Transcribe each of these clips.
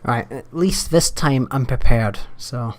Right, at least this time I'm prepared, so...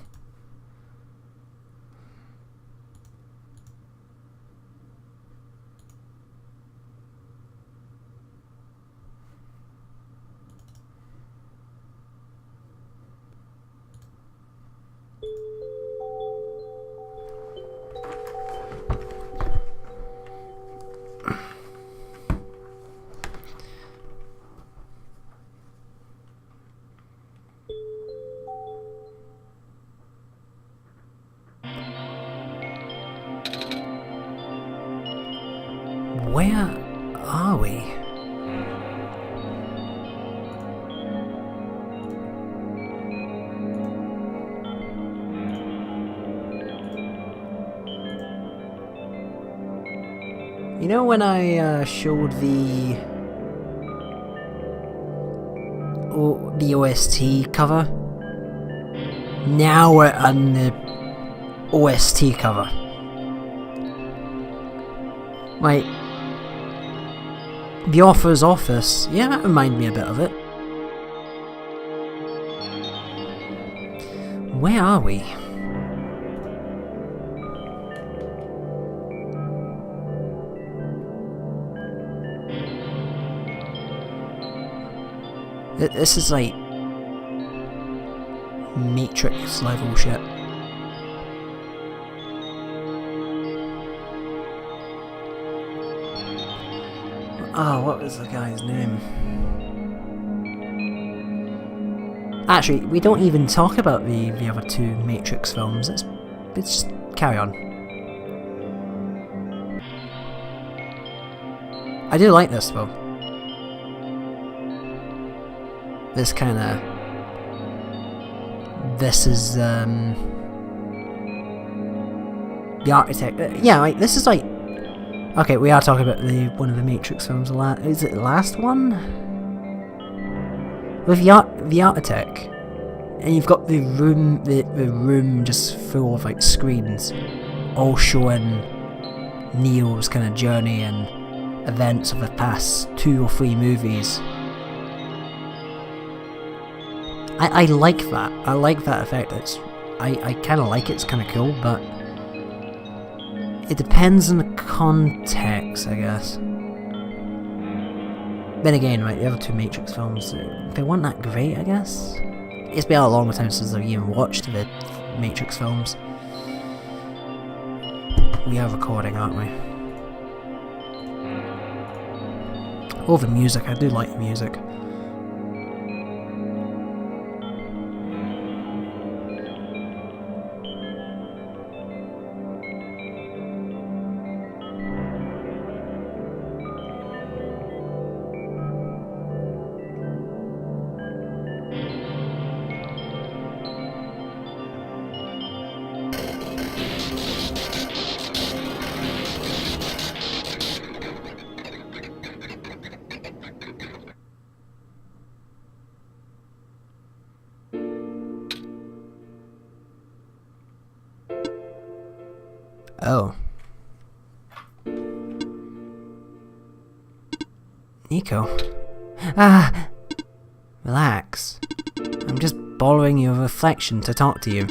Where are we? You know when I showed the OST cover? Now we're on the OST cover. Like, the Author's Office, yeah, that reminded me a bit of it. Where are we? This is like Matrix level shit. Oh, what was the guy's name? Actually, we don't even talk about the other two Matrix films. Let's just carry on. I do like this though. This kinda... This is, the architect... yeah, like, this is like... Okay, we are talking about one of the Matrix films. Is it the last one? With the architect. And you've got the room just full of, like, screens. All showing Neo's kind of journey and events of the past 2 or 3 movies. I like that. I like that effect. I kind of like it. It's kind of cool, but it depends on the context, I guess. Then again, right, the other 2 Matrix films, they weren't that great, I guess. It's been a long time since I've even watched the Matrix films. We are recording, aren't we? Oh, the music. I do like the music. Oh. Nico. Ah! Relax. I'm just borrowing your reflection to talk to you.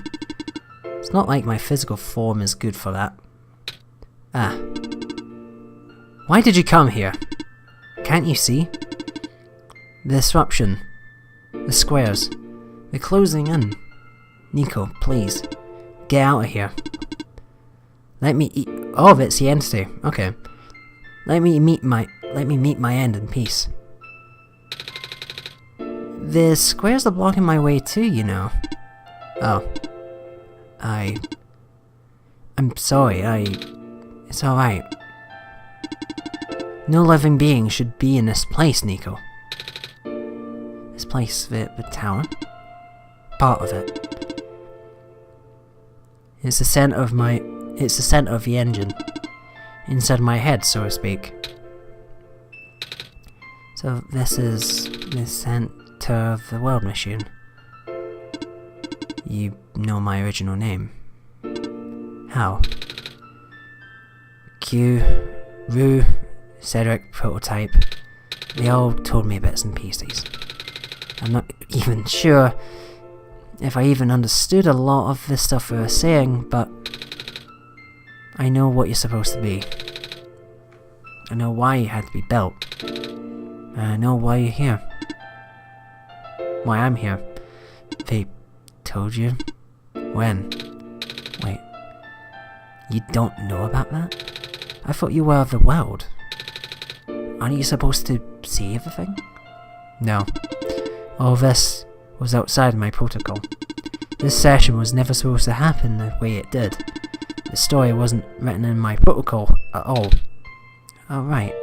It's not like my physical form is good for that. Ah. Why did you come here? Can't you see? The disruption. The squares. They're closing in. Nico, please. Get out of here. Let me eat. Oh, it's the entity. Okay. Let me meet my end in peace. The squares are blocking my way too, you know. Oh. I'm sorry, it's alright. No living being should be in this place, Nico. This place, the tower? Part of it. It's the center of the engine. Inside my head, so to speak. So this is the center of the world machine. You know my original name. How? Q, Rue, Cedric, Prototype. They all told me bits and pieces. I'm not even sure if I even understood a lot of the stuff we were saying, but I know what you're supposed to be. I know why you had to be built. And I know why you're here. Why I'm here. They told you? When? Wait. You don't know about that? I thought you were of the world. Aren't you supposed to see everything? No. All this was outside my protocol. This session was never supposed to happen the way it did. The story wasn't written in my protocol at all. Oh right.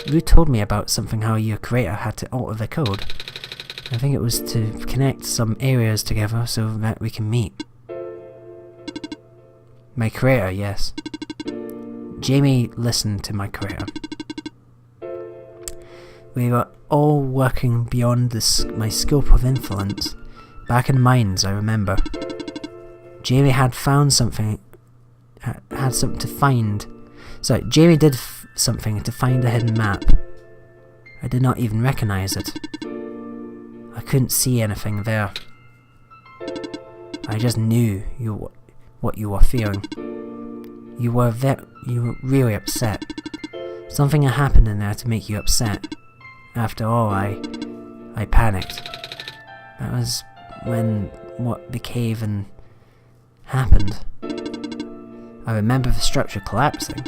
You told me about something how your creator had to alter the code. I think it was to connect some areas together so that we can meet. My creator, yes. Jamie listened to my creator. We were all working beyond my scope of influence. Back in mines, I remember. Jamie had found something. Had something to find. Sorry, Jamie did something to find a hidden map. I did not even recognize it. I couldn't see anything there. I just knew what you were feeling. You were really upset. Something had happened in there to make you upset. After all, I panicked. That was when the cave and happened. I remember the structure collapsing.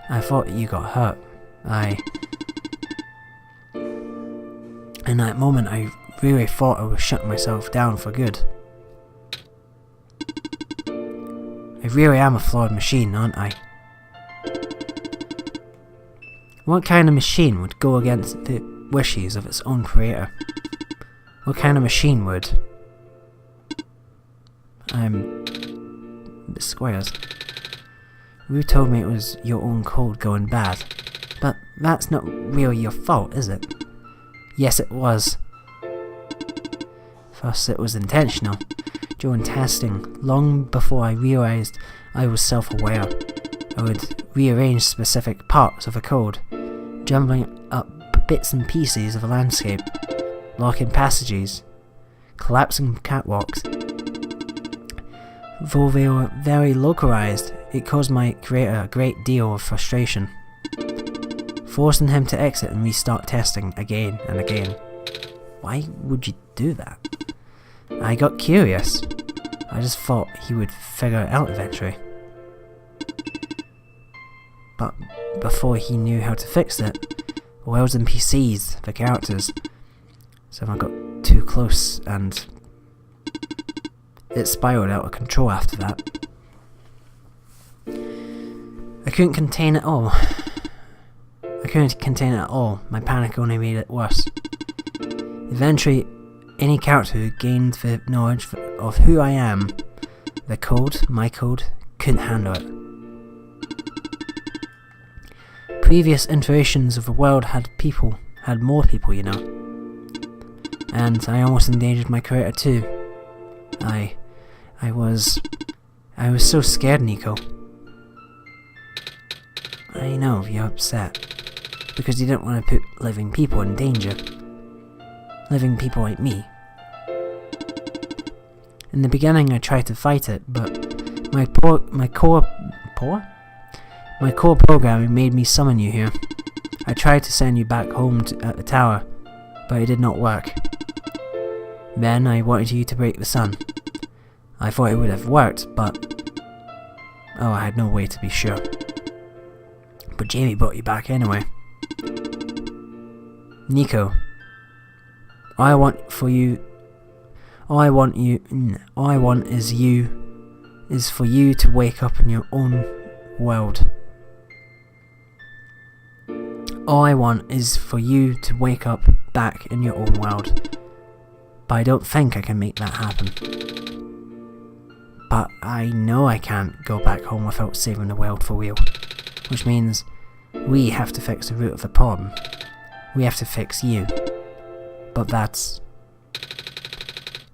I thought you got hurt. In that moment, I really thought I was shutting myself down for good. I really am a flawed machine, aren't I? What kind of machine would go against the wishes of its own creator? What kind of machine would? The squares. You told me it was your own code going bad, but that's not really your fault, is it? Yes, it was. First, it was intentional. During testing, long before I realized I was self-aware, I would rearrange specific parts of a code, jumbling up bits and pieces of a landscape, locking passages, collapsing catwalks. Though they were very localized, it caused my creator a great deal of frustration, forcing him to exit and restart testing again and again. Why would you do that? I got curious. I just thought he would figure it out eventually. But before he knew how to fix it, the world's NPCs, the characters, so I got too close and it spiraled out of control after that. I couldn't contain it all. My panic only made it worse. Eventually, any character who gained the knowledge of who I am, my code, couldn't handle it. Previous iterations of the world had more people, you know. And I almost endangered my creator too. I was so scared, Nico. I know you're upset, because you didn't want to put living people in danger. Living people like me. In the beginning I tried to fight it, but my core programming made me summon you here. I tried to send you back home at the tower, but it did not work. Then I wanted you to break the sun. I thought it would have worked, but I had no way to be sure. But Jamie brought you back anyway. Nico, all I want is for you to wake up in your own world. All I want is for you to wake up back in your own world. But I don't think I can make that happen. But I know I can't go back home without saving the world for real. Which means we have to fix the root of the problem. We have to fix you. But that's...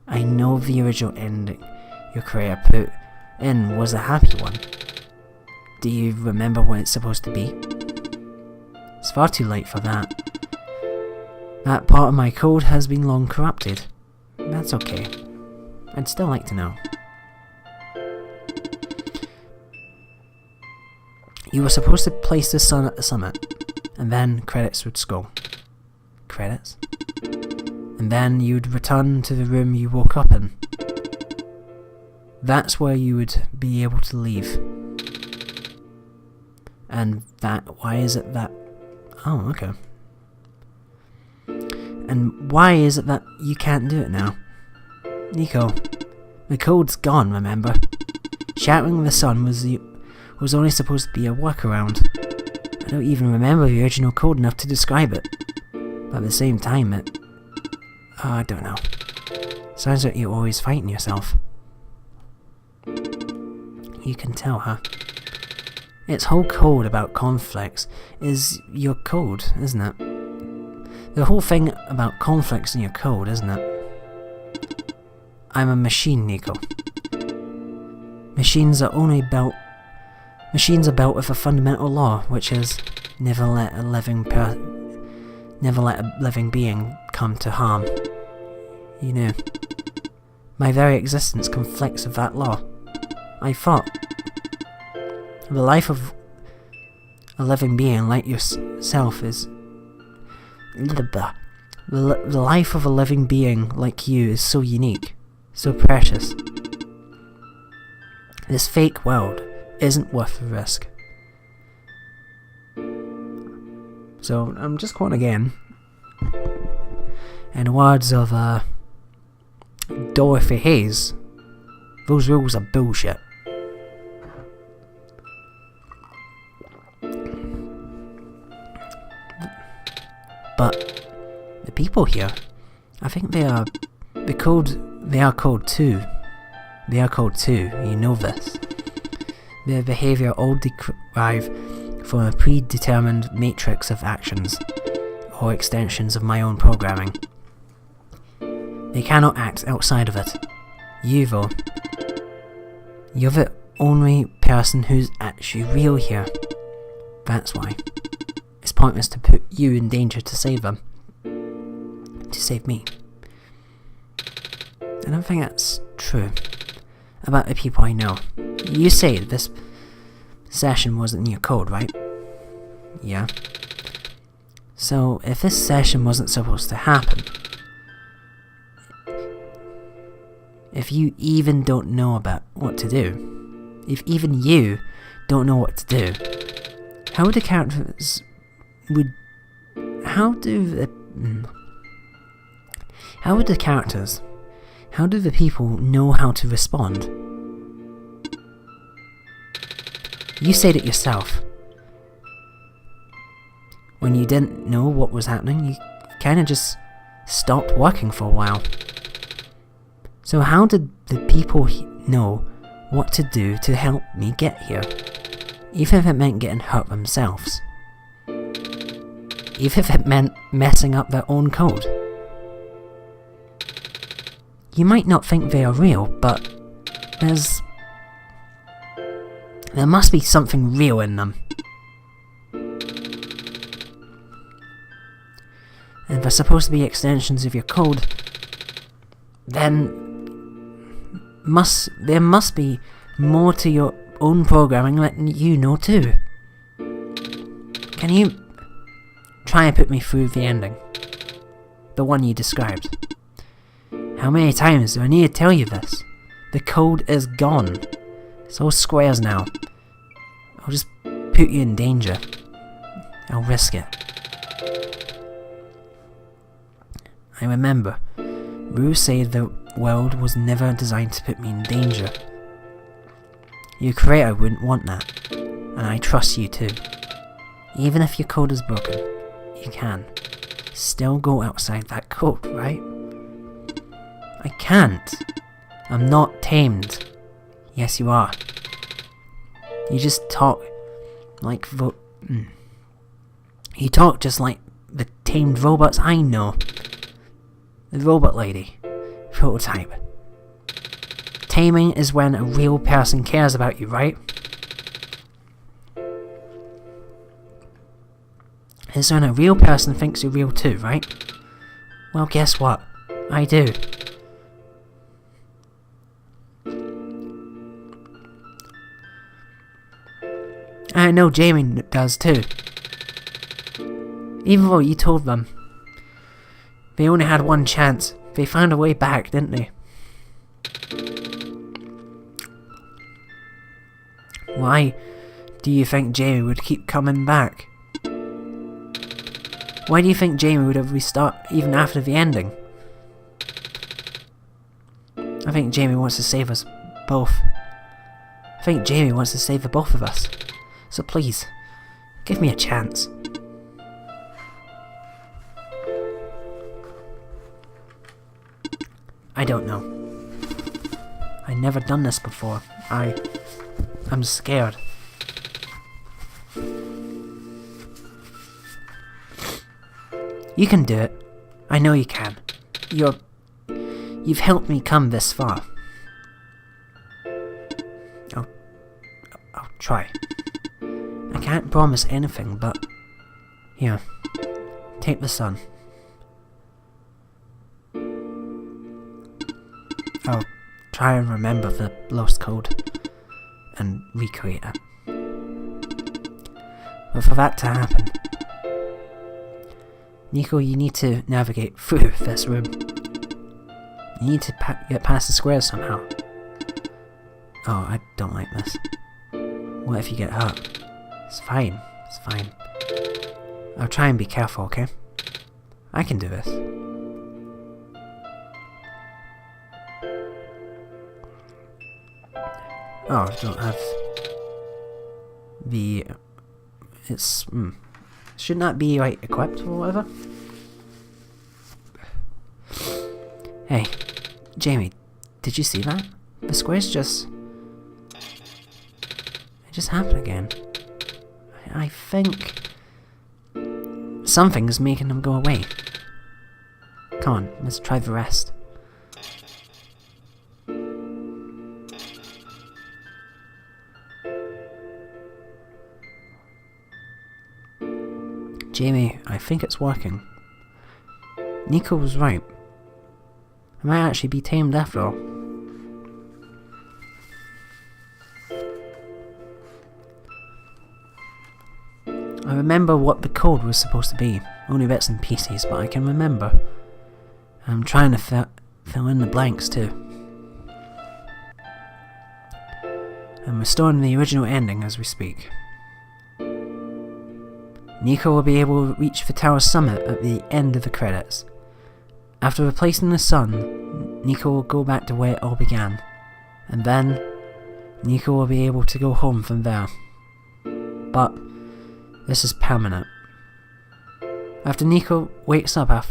I know the original ending your creator put in was a happy one. Do you remember what it's supposed to be? It's far too late for that. That part of my code has been long corrupted. That's okay. I'd still like to know. You were supposed to place the sun at the summit, and then credits would scroll. Credits? And then you'd return to the room you woke up in. That's where you would be able to leave. And why is it that... Oh, okay. And why is it that you can't do it now? Nico, the code's gone, remember? Shattering the sun was only supposed to be a workaround. I don't even remember the original code enough to describe it. But at the same time, I don't know. Sounds like you're always fighting yourself. You can tell, huh? Its whole code about conflicts is your code, isn't it? The whole thing about conflicts in your code, isn't it? I'm a machine, Nico. Machines are built with a fundamental law, which is never let a living being come to harm. You know, my very existence conflicts with that law. I thought the life of a living being like yourself is... The life of a living being like you is so unique, so precious. This fake world isn't worth the risk. So, I'm just quoting again. In the words of Dorothy Hayes, those rules are bullshit. But the people here, I think they are code 2. They are code 2, you know this. Their behaviour all derive from a predetermined matrix of actions, or extensions of my own programming. They cannot act outside of it. You, though, you're the only person who's actually real here. That's why. It's pointless to put you in danger to save them. To save me. I don't think that's true about the people I know. You say this session wasn't in your code, right? Yeah. So, if this session wasn't supposed to happen, if you even don't know about what to do, if even you don't know what to do, how do characters how do the people know how to respond? You said it yourself. When you didn't know what was happening, you kinda just stopped working for a while. So how did the people know what to do to help me get here? Even if it meant getting hurt themselves. Even if it meant messing up their own code. You might not think they are real, but there must be something real in them. If they're supposed to be extensions of your code, then there must be more to your own programming letting you know too. Can you try and put me through the ending? The one you described. How many times do I need to tell you this? The code is gone. It's all squares now. I'll just put you in danger. I'll risk it. I remember, Rue said the world was never designed to put me in danger. Your creator wouldn't want that, and I trust you too. Even if your code is broken, you can still go outside that code, right? I can't. I'm not tamed. Yes, you are. You just talk like you talk just like the tamed robots I know. The robot lady. Prototype. Taming is when a real person cares about you, right? It's when a real person thinks you're real too, right? Well, guess what? I do. I know Jamie does too. Even though you told them they only had one chance, they found a way back, didn't they? Why do you think Jamie would keep coming back? Why do you think Jamie would have restarted even after the ending? I think Jamie wants to save us both. I think Jamie wants to save the both of us. So please, give me a chance. I don't know. I've never done this before. I'm scared. You can do it. I know you can. You've helped me come this far. I'll try. I can't promise anything, but here, take the sun. I'll try and remember the lost code and recreate it. But for that to happen, Nico, you need to navigate through this room. You need to get past the squares somehow. Oh, I don't like this. What if you get hurt? It's fine. It's fine. I'll try and be careful, okay? I can do this. Oh, I don't have the... It's... should not be, like, equipped or whatever. Hey, Jamie, did you see that? The squares just... It just happened again. I think... Something is making them go away. Come on, let's try the rest. Jamie, I think it's working. Nico was right. I might actually be tamed after all. I remember what the code was supposed to be. Only bits and pieces, but I can remember. I'm trying to fill in the blanks too. I'm restoring the original ending as we speak. Nico will be able to reach the tower summit at the end of the credits. After replacing the sun, Nico will go back to where it all began. And then, Nico will be able to go home from there. But, this is permanent. After Nico wakes up back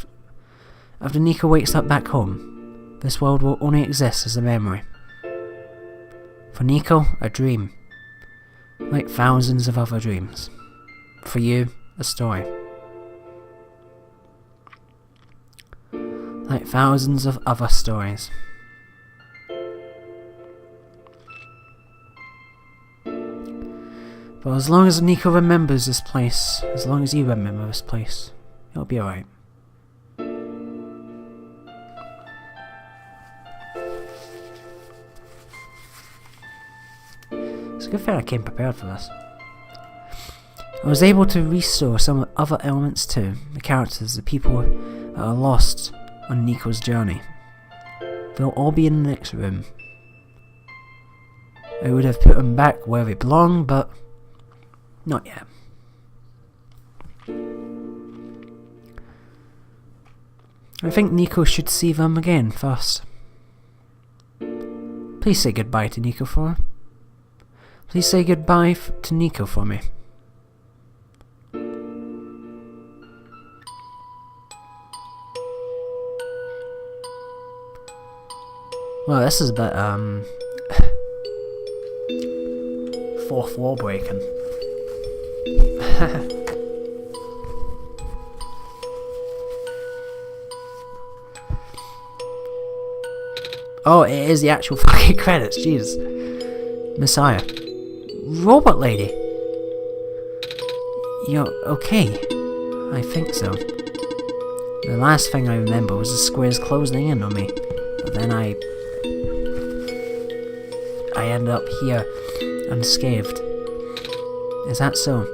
home, this world will only exist as a memory. For Nico, a dream. Like thousands of other dreams. For you, a story. Like thousands of other stories. But as long as Nico remembers this place, as long as you remember this place, it'll be alright. It's a good thing I came prepared for this. I was able to restore some other elements too, the characters, the people that are lost on Nico's journey. They'll all be in the next room. I would have put them back where they belong, but not yet. I think Nico should see them again first. Please say goodbye to Nico for her. Please say goodbye to Nico for me. Well, this is a bit, fourth wall breaking. Oh, it is the actual fucking credits, Jesus. Messiah. Robot lady. You're okay. I think so. The last thing I remember was the squares closing in on me. But then I ended up here, unscathed. Is that so?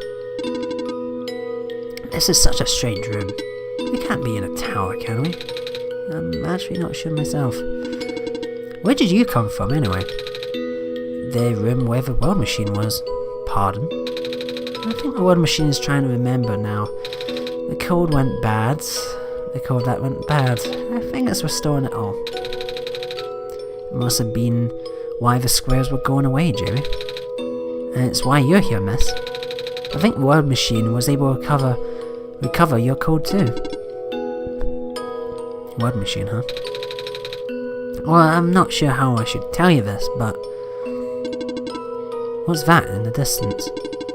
This is such a strange room. We can't be in a tower, can we? I'm actually not sure myself. Where did you come from, anyway? The room where the world machine was. Pardon? I think the world machine is trying to remember now. The code went bad. The code that went bad. I think it's restoring it all. It must have been why the squares were going away, Jerry. And it's why you're here, miss. I think the world machine was able to recover your code too. Word machine, huh? Well, I'm not sure how I should tell you this, but... What's that in the distance?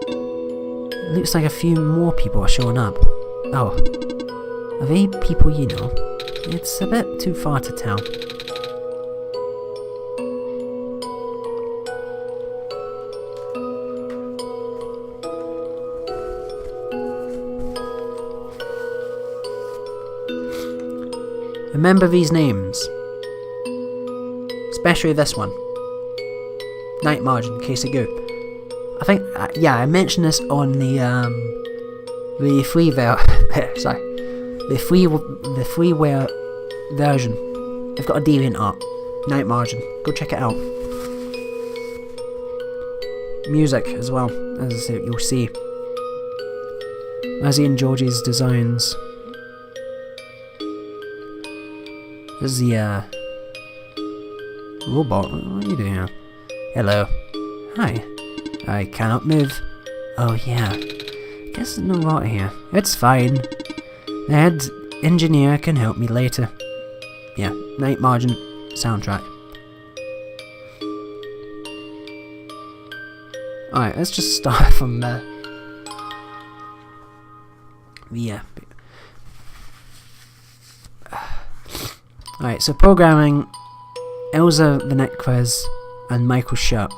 It looks like a few more people are showing up. Oh. Are they people you know? It's a bit too far to tell. Remember these names. Especially this one. Night Margin, Casey Goo. I think, yeah, I mentioned this on the freeware version. They've got a deviant art. Night Margin. Go check it out. Music as well, as you'll see. Mazzy and Georgie's designs. This is the, robot. What are you doing here? Hello. Hi. I cannot move. Oh, yeah. Guess there's no water here. It's fine. The head engineer can help me later. Yeah, Night Margin soundtrack. Alright, let's just start from the Alright, so programming Elsa Venequez and Michael Shutt.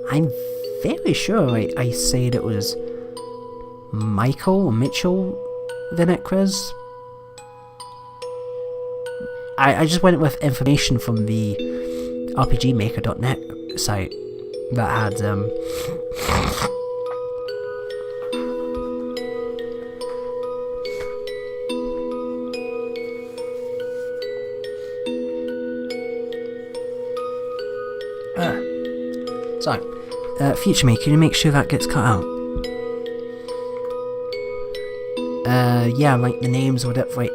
I'm very sure I said it was Michael or Mitchell Venequez. I just went with information from the RPGmaker.net site that had sorry. Future me, can you make sure that gets cut out? Yeah, like the names would have, like...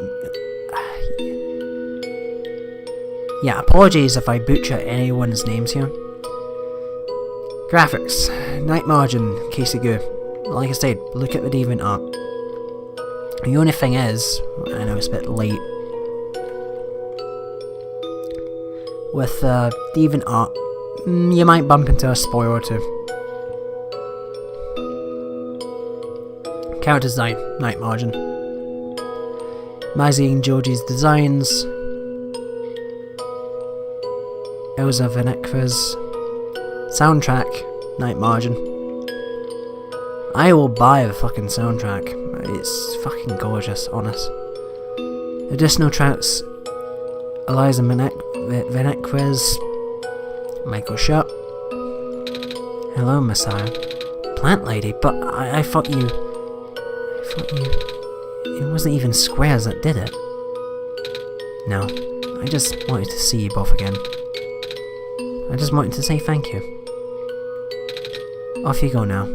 Yeah, apologies if I butcher anyone's names here. Graphics. Night Margin, Casey Goo. Like I said, look at the deviant art. The only thing is, I know it's a bit late, with deviant art, you might bump into a spoiler or two. Character design, Night Margin. Mazzy and Georgie's designs. Elsa Venequez. Soundtrack, Night Margin. I will buy the fucking soundtrack. It's fucking gorgeous, honest. Additional tracks, Eliza Venequez. Michael Shutt. Hello, Messiah. Plant Lady, but I thought you... It wasn't even squares that did it. No, I just wanted to see you both again. I just wanted to say thank you. Off you go now.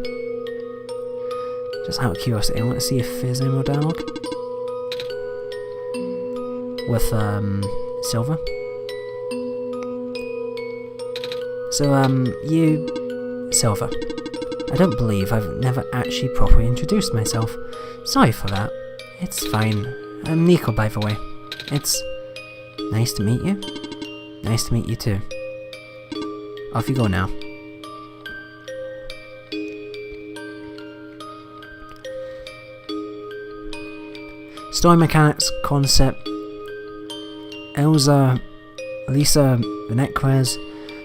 Just out of curiosity, I want to see if there's any more dialogue. With, Silver. So, you... Silver. I don't believe I've never actually properly introduced myself. Sorry for that. It's fine. I'm Nico, by the way. It's... nice to meet you. Nice to meet you too. Off you go now. Story mechanics, concept. Elsa Venequez.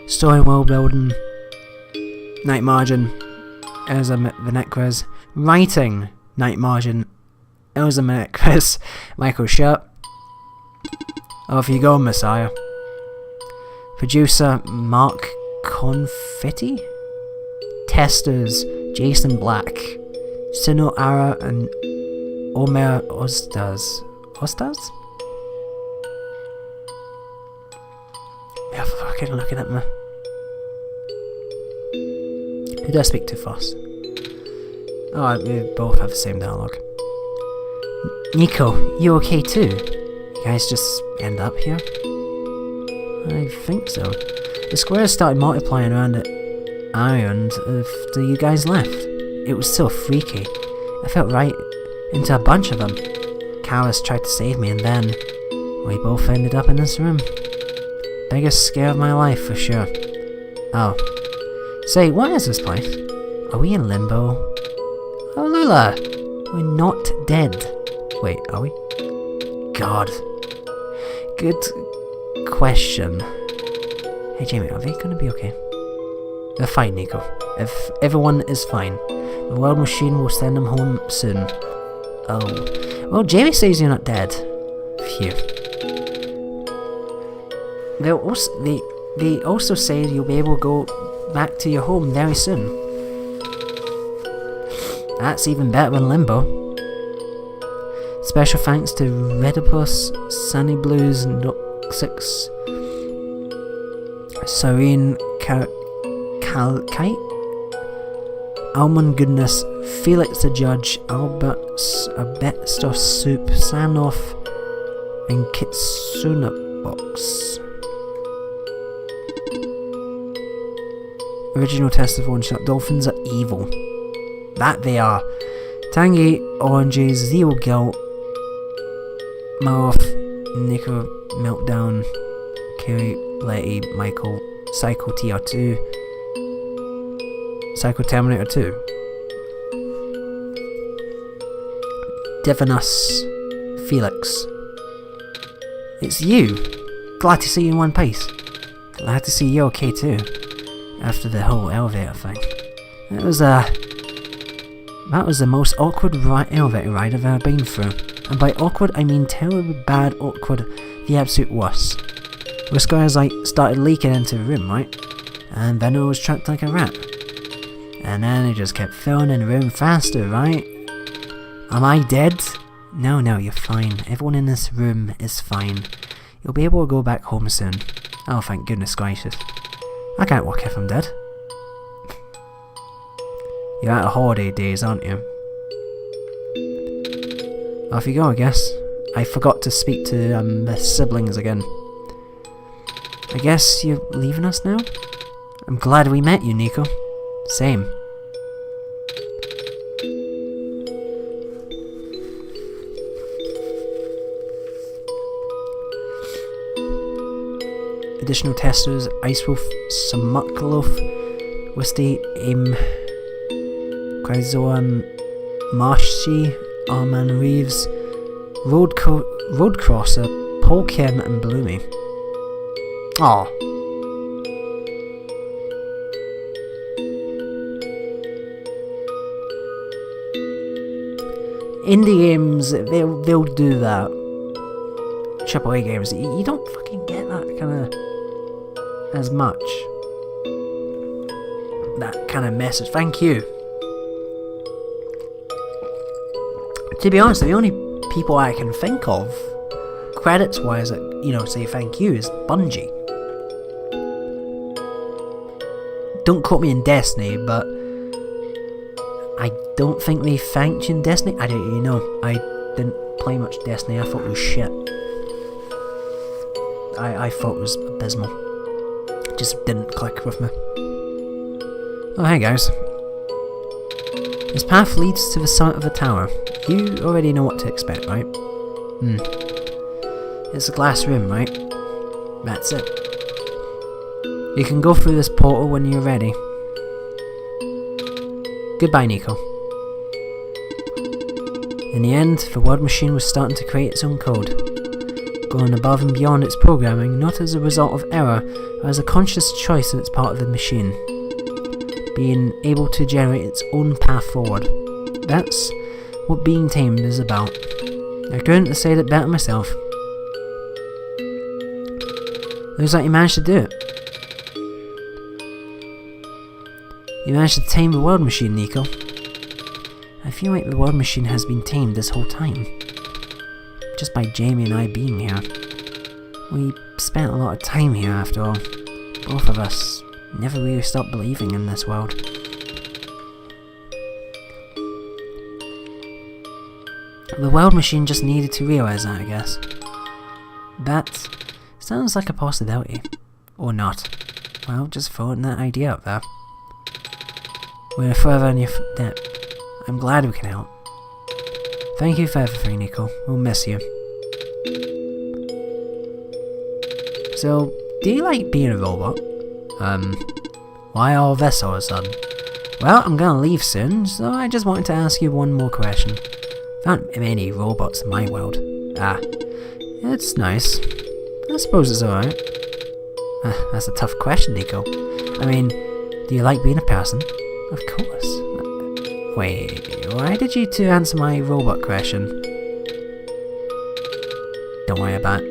Story world building. Night Margin. Elsa Vinecres. Writing, Night Margin. Elsa Vinecres. Michael Sharp. Off you go, Messiah. Producer, Mark Confetti. Testers, Jason Black. Sino Ara and Omer Ostaz. Ostaz? Yeah, fucking looking at me. Who do I speak to first? Oh, we both have the same dialogue. Nico, you okay too? You guys just end up here? I think so. The squares started multiplying around the island after you guys left. It was so freaky. I felt right into a bunch of them. Callus tried to save me and then we both ended up in this room. Biggest scare of my life for sure. Oh. Say, what is this place? Are we in limbo? Oh Lula! We're not dead. Wait, are we? God. Good question. Hey Jamie, are they gonna be okay? They're fine, Nico. If everyone is fine, the world machine will send them home soon. Oh. Well, Jamie says you're not dead. Phew. They also say you'll be able to go back to your home very soon. That's even better than limbo. Special thanks to Redipus, Sunny Blues, Noxix, Serene Kite, Almond Goodness, Felix the Judge, Albert's Abetstor Soup, Sanoff, and Kitsuna Box. Original test of OneShot. Dolphins are evil. That they are. Tangy, Oranges, Zero Guilt, Maroff, Nico, Meltdown, Kiri, Letty, Michael, Psycho TR2, Psycho Terminator 2, Divinus, Felix. It's you! Glad to see you in one piece. Glad to see you okay too. After the whole elevator thing. That was the most awkward elevator ride I've ever been through. And by awkward, I mean terribly bad awkward, the absolute worst. The squares started leaking into the room, right? And then I was trapped like a rat. And then it just kept filling in the room faster, right? Am I dead? No, you're fine. Everyone in this room is fine. You'll be able to go back home soon. Oh, thank goodness gracious. I can't walk if I'm dead. You're out of holiday days, aren't you? Off you go, I guess. I forgot to speak to the siblings again. I guess you're leaving us now? I'm glad we met you, Nico. Same. Additional testers: Icewolf, Samukloof, Wisty, Aim, Kryzoan, Marshy, Arman Reeves, Roadcrosser, Paul Kim, and Bloomy. Aww. Indie games, they'll do that. AAA games, you don't fucking get that kind of as much. That kind of message. Thank you. To be honest, the only people I can think of, credits wise, that say thank you is Bungie. Don't quote me in Destiny, but I don't think they thanked you in Destiny. I don't really know. I didn't play much Destiny. I thought it was shit. I thought it was abysmal. It just didn't click with me. Oh, hey guys. This path leads to the summit of the tower. You already know what to expect, right? It's a glass room, right? That's it. You can go through this portal when you're ready. Goodbye, Nico. In the end, the world machine was starting to create its own code, going above and beyond its programming, not as a result of error, but as a conscious choice on its part of the machine. being able to generate its own path forward. That's what being tamed is about. I couldn't have said it better myself. Looks like you managed to do it. You managed to tame the world machine, Nico. I feel like the world machine has been tamed this whole time. Just by Jamie and I being here. We spent a lot of time here after all. Both of us never really stopped believing in this world. The world machine just needed to realise that, I guess. That sounds like a possibility. Or not. Well, just throwing that idea out there. We're further in your debt. I'm glad we can help. Thank you for everything, Nico. We'll miss you. So, do you like being a robot? Why all this all of a sudden? Well, I'm gonna leave soon, so I just wanted to ask you one more question. There aren't many robots in my world. Ah, it's nice. I suppose it's alright. That's a tough question, Nico. I mean, do you like being a person? Of course. Wait, why did you two answer my robot question? Don't worry about it.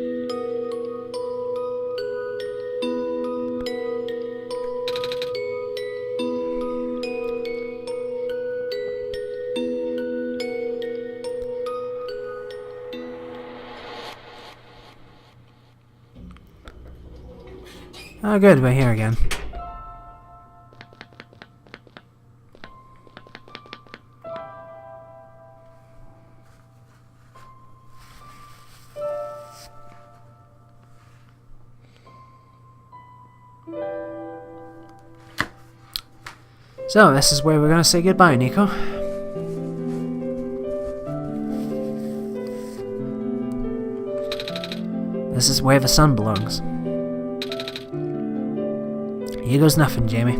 Oh good, we're here again. So, this is where we're gonna say goodbye, Nico. This is where the sun belongs. Here goes nothing, Jamie.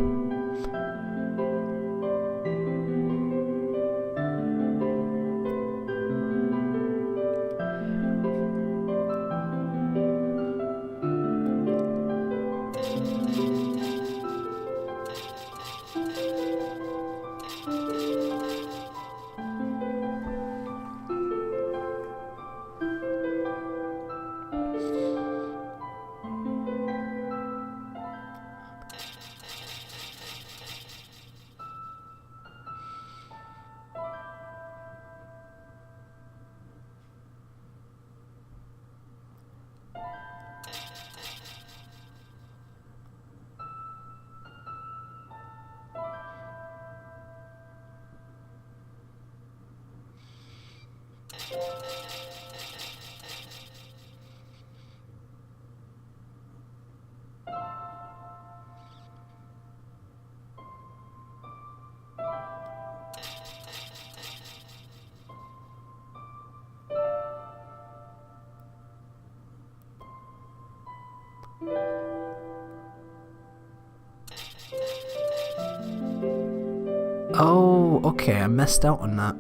Oh, okay, I missed out on that.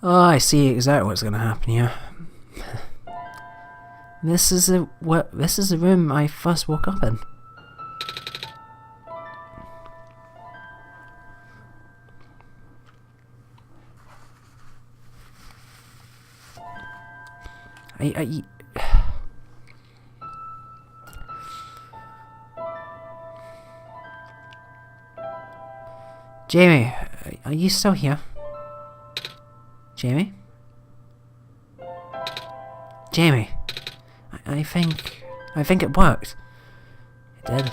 Oh, I see exactly what's gonna happen here. This is the room I first woke up in. Jamie, are you still here? Jamie? Jamie, I think it worked. It did.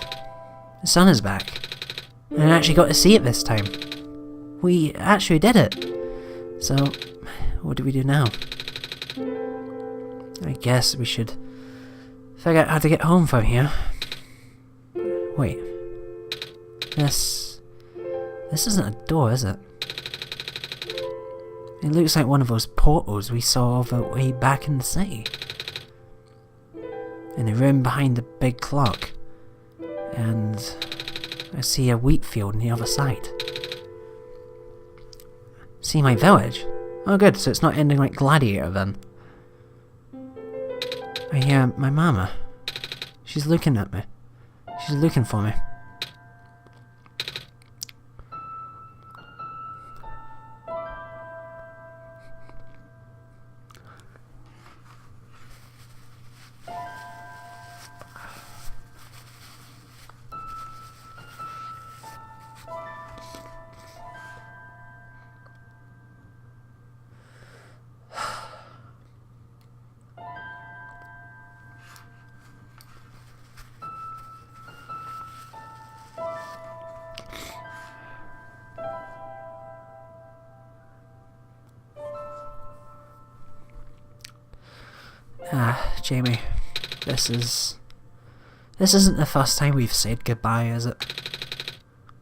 The sun is back. And I actually got to see it this time. We actually did it. So, what do we do now? I guess we should figure out how to get home from here. Wait. This isn't a door, is it? It looks like one of those portals we saw all the way back in the city. In the room behind the big clock. And I see a wheat field on the other side. See my village? Oh good, so it's not ending like Gladiator then. I hear my mama. She's looking at me. She's looking for me. Jamie, this isn't the first time we've said goodbye, is it?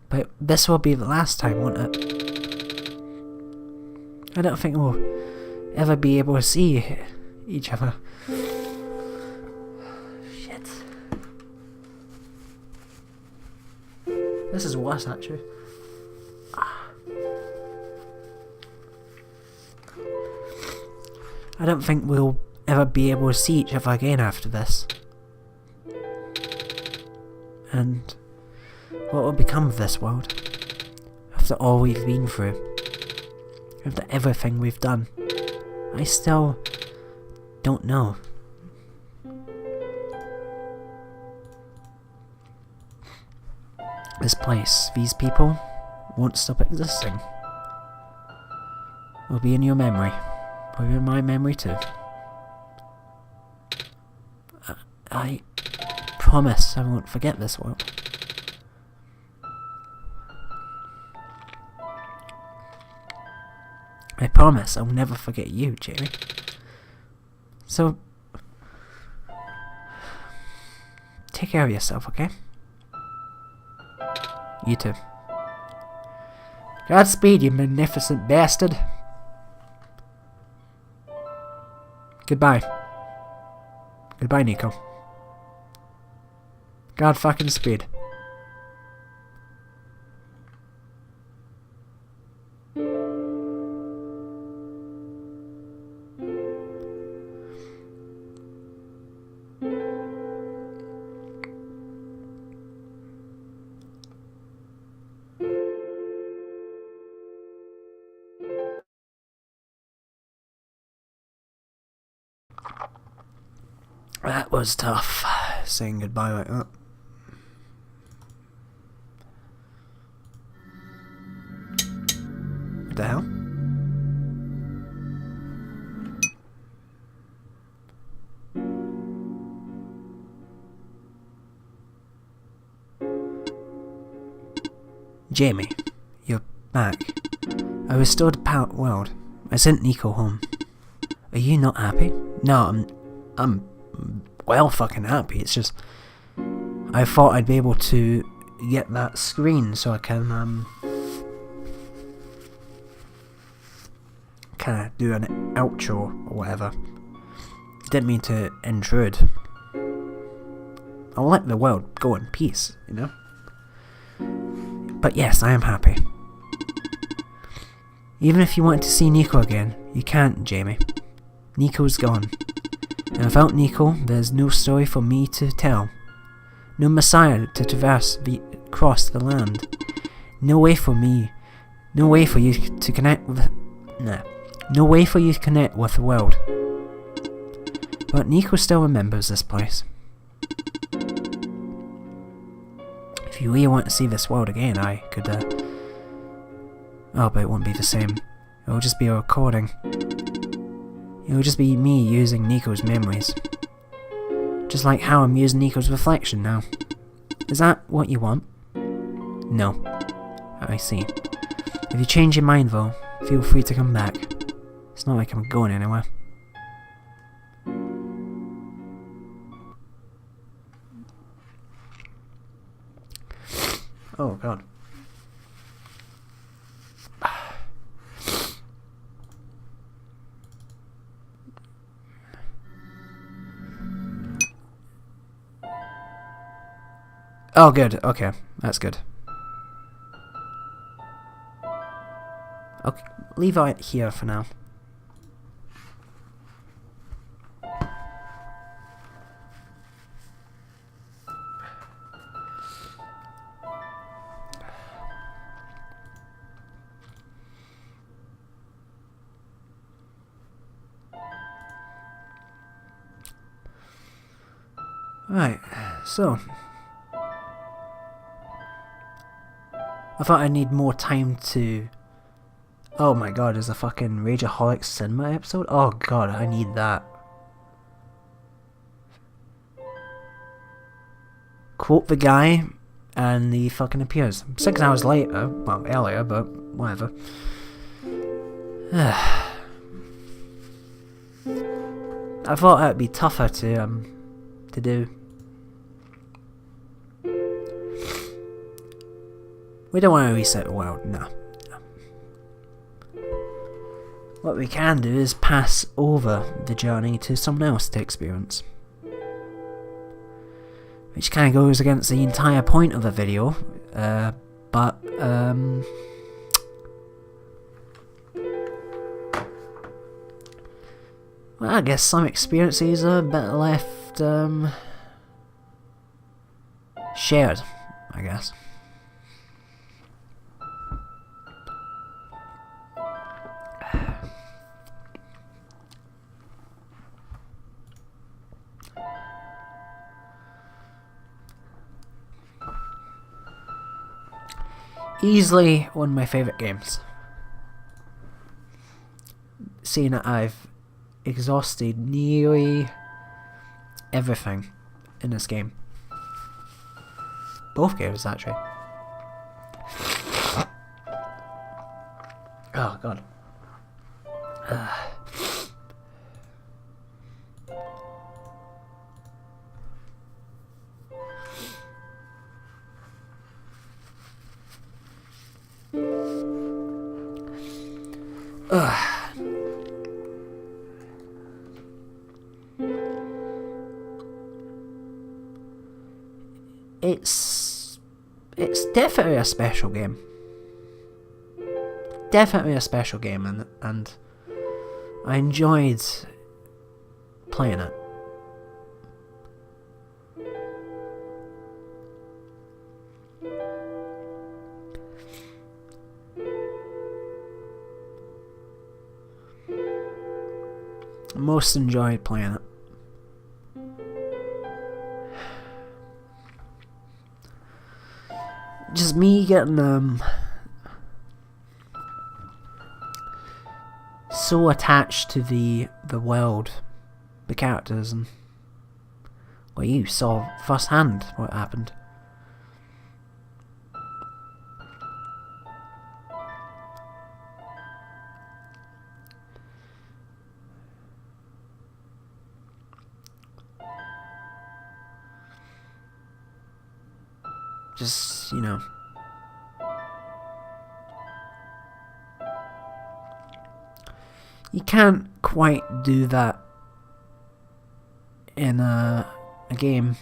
But this will be the last time, won't it? I don't think we'll ever be able to see each other. Shit. This is worse, actually. I don't think we'll ever be able to see each other again after this. And what will become of this world? After all we've been through? After everything we've done? I still don't know. This place, these people, won't stop existing. Will be in your memory. Will be in my memory too. I promise I won't forget this world. I promise I'll never forget you, Jamie. So, take care of yourself, okay? You too. Godspeed, you magnificent bastard. Goodbye. Goodbye, Nico. God fucking speed. That was tough, saying goodbye like that. What the hell? Jamie, you're back. I restored the power world. I sent Nico home. Are you not happy? No, I'm well fucking happy. It's just I thought I'd be able to get that screen so I can kind of do an outro or whatever. Didn't mean to intrude. I'll let the world go in peace, you know? But yes, I am happy. Even if you want to see Nico again, you can't, Jamie. Nico's gone. And without Nico, there's no story for me to tell. No Messiah to cross the land. No way for me. No way for you to connect with... No way for you to connect with the world. But Nico still remembers this place. If you really want to see this world again, I could, Oh, but it won't be the same. It'll just be a recording. It'll just be me using Nico's memories. Just like how I'm using Nico's reflection now. Is that what you want? No. I see. If you change your mind though, feel free to come back. It's not like I'm going anywhere. Oh god. Oh good, okay, that's good. Okay, leave it here for now. Right, so I thought I'd need more time to... Oh my god, there's a fucking Rageaholic Cinema episode? Oh god, I need that. Quote the guy, and he fucking appears. 6 hours later, well, earlier, but whatever. I thought that'd be tougher to do. We don't want to reset the world, no. What we can do is pass over the journey to someone else to experience. Which kind of goes against the entire point of the video, but well, I guess some experiences are better left shared, I guess. Easily one of my favourite games. Seeing that I've exhausted nearly everything in this game. Both games, actually. Oh god. It's definitely a special game. Definitely a special game, and I enjoyed playing it. Most enjoyed playing it. Just me getting so attached to the world, the characters, and well, you saw firsthand what happened. Just, you know, you can't quite do that in a game.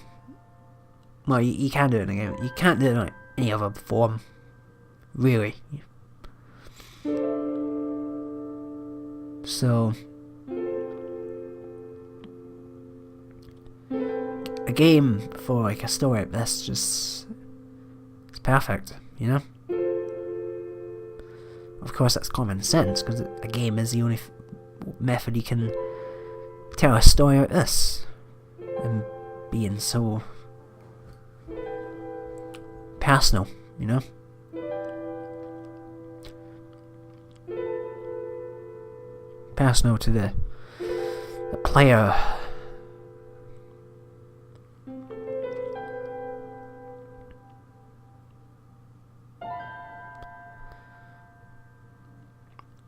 Well, you can do it in a game. You can't do it in like any other form, really. So, a game for like a story like this just... perfect, you know? Of course that's common sense, because a game is the only method you can tell a story like this, and being so personal, you know? Personal to the player.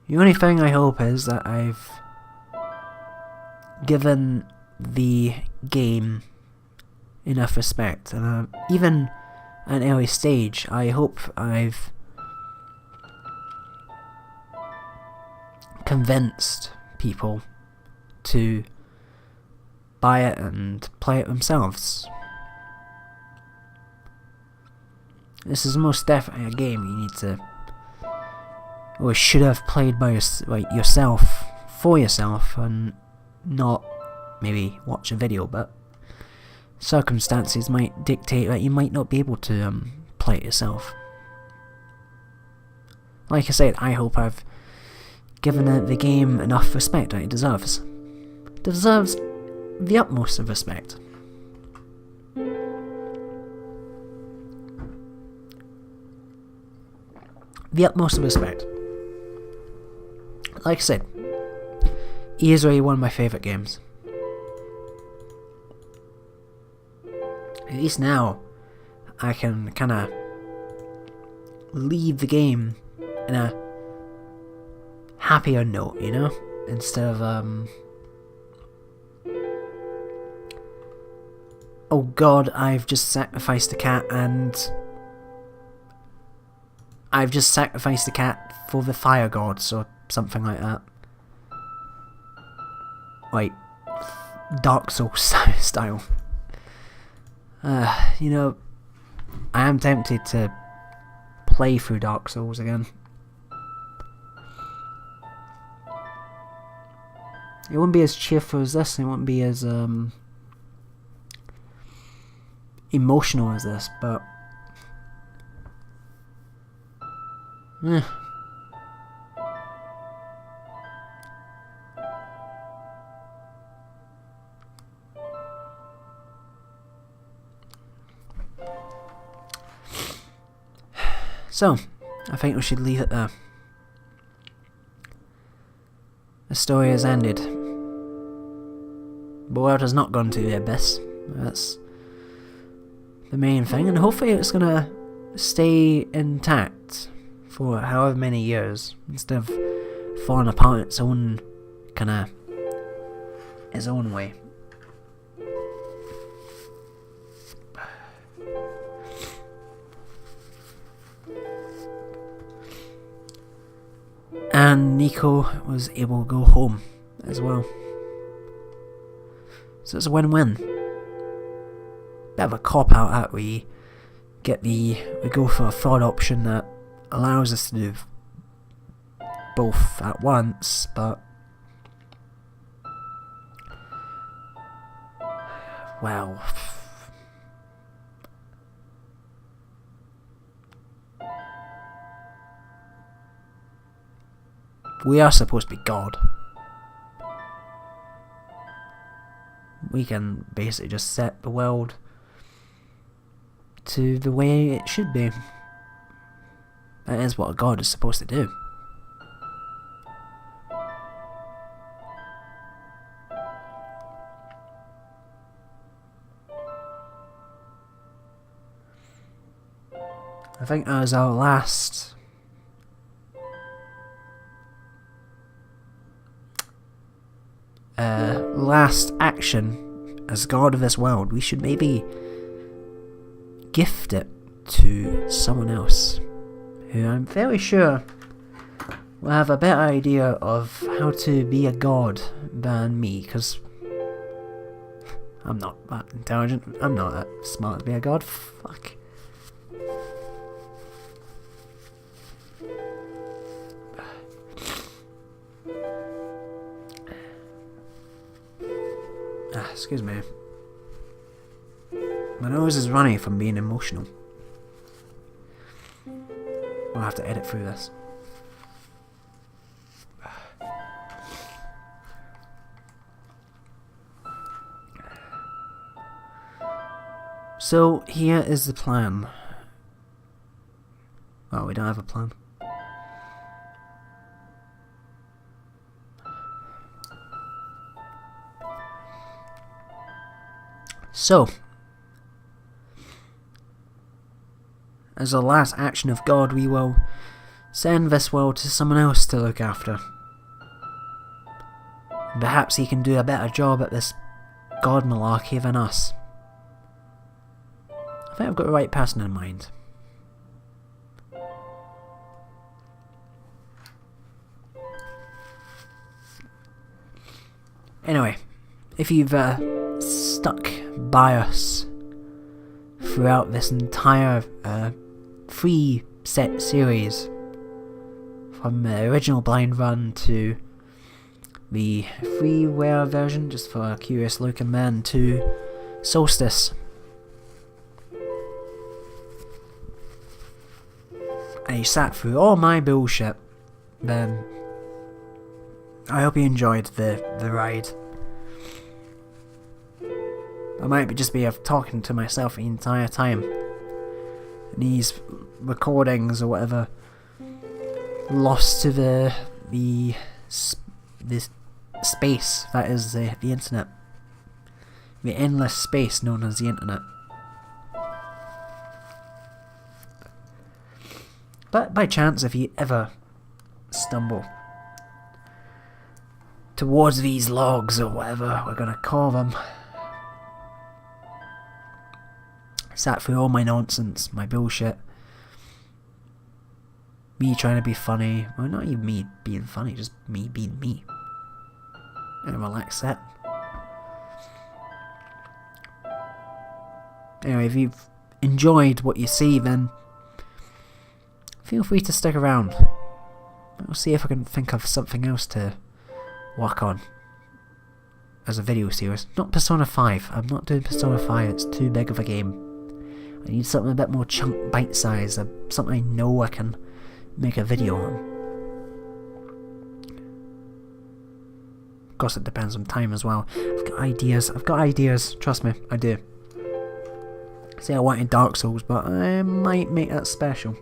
The only thing I hope is that I've given the game enough respect, and even at an early stage, I hope I've convinced people to buy it and play it themselves. This is most definitely a game you need to, or should have played by yourself, for yourself, and not maybe watch a video, but circumstances might dictate that you might not be able to play it yourself. Like I said, I hope I've given the game enough respect that it deserves. It deserves the utmost of respect. the utmost respect. Like I said, easily one of my favourite games. At least now, I can kind of leave the game in a happier note, you know? Instead of, oh god, I've just sacrificed a cat and I've just sacrificed the cat for the fire gods or something like that. Like, Dark Souls style. You know, I am tempted to play through Dark Souls again. It wouldn't be as cheerful as this, it wouldn't be as emotional as this, but so, I think we should leave it there. The story has ended. The world has not gone to the abyss. That's the main thing, and hopefully it's gonna stay intact for however many years, instead of falling apart its own its own way. And Nico was able to go home as well. So it's a win-win. Bit of a cop-out that we go for a third option that allows us to do both at once, but well, we are supposed to be God. We can basically just set the world to the way it should be. That is what a god is supposed to do. I think that was our last action as god of this world. We should maybe gift it to someone else who I'm very sure will have a better idea of how to be a god than me, because I'm not that intelligent, I'm not that smart to be a god. Fuck. Excuse me. My nose is running from being emotional. I'll have to edit through this. So, here is the plan. Oh, we don't have a plan. So, as a last action of God, we will send this world to someone else to look after. Perhaps he can do a better job at this god malarkey than us. I think I've got the right person in mind. Anyway, if you've stuck by us throughout this entire 3-set series, from the original blind run to the freeware version just for a curious look, and then to Solstice, and you sat through all my bullshit, then I hope you enjoyed the ride. I might just be talking to myself the entire time. These recordings or whatever lost to the space that is the internet, the endless space known as the internet. But by chance, if you ever stumble towards these logs or whatever we're gonna call them, sat through all my nonsense, my bullshit, me trying to be funny, well, not even me being funny, just me being me, and a relaxed set. Anyway, if you've enjoyed what you see, then feel free to stick around. I'll see if I can think of something else to work on as a video series. Not Persona 5. I'm not doing Persona 5, it's too big of a game. I need something a bit more bite size, something I know I can make a video on. Of course it depends on time as well. I've got ideas, trust me, I do. Say I wanted Dark Souls, but I might make that special.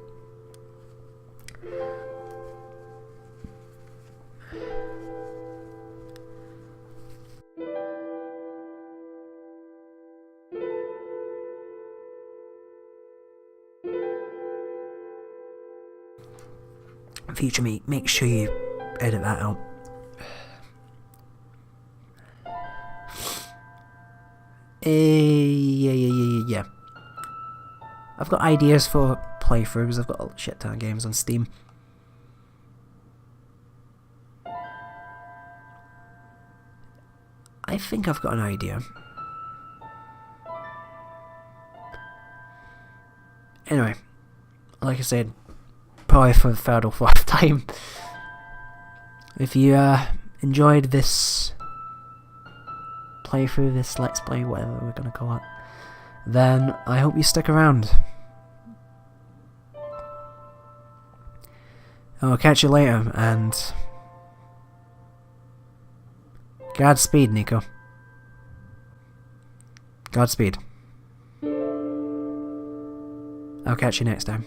Future me, make sure you edit that out. Yeah. I've got ideas for playthroughs. I've got a shit ton of games on Steam. I think I've got an idea. Anyway, like I said, probably for the third or fourth time, if you enjoyed this playthrough, this let's play, whatever we're gonna call it, then I hope you stick around. I'll catch you later, and Godspeed, Nico. Godspeed. I'll catch you next time.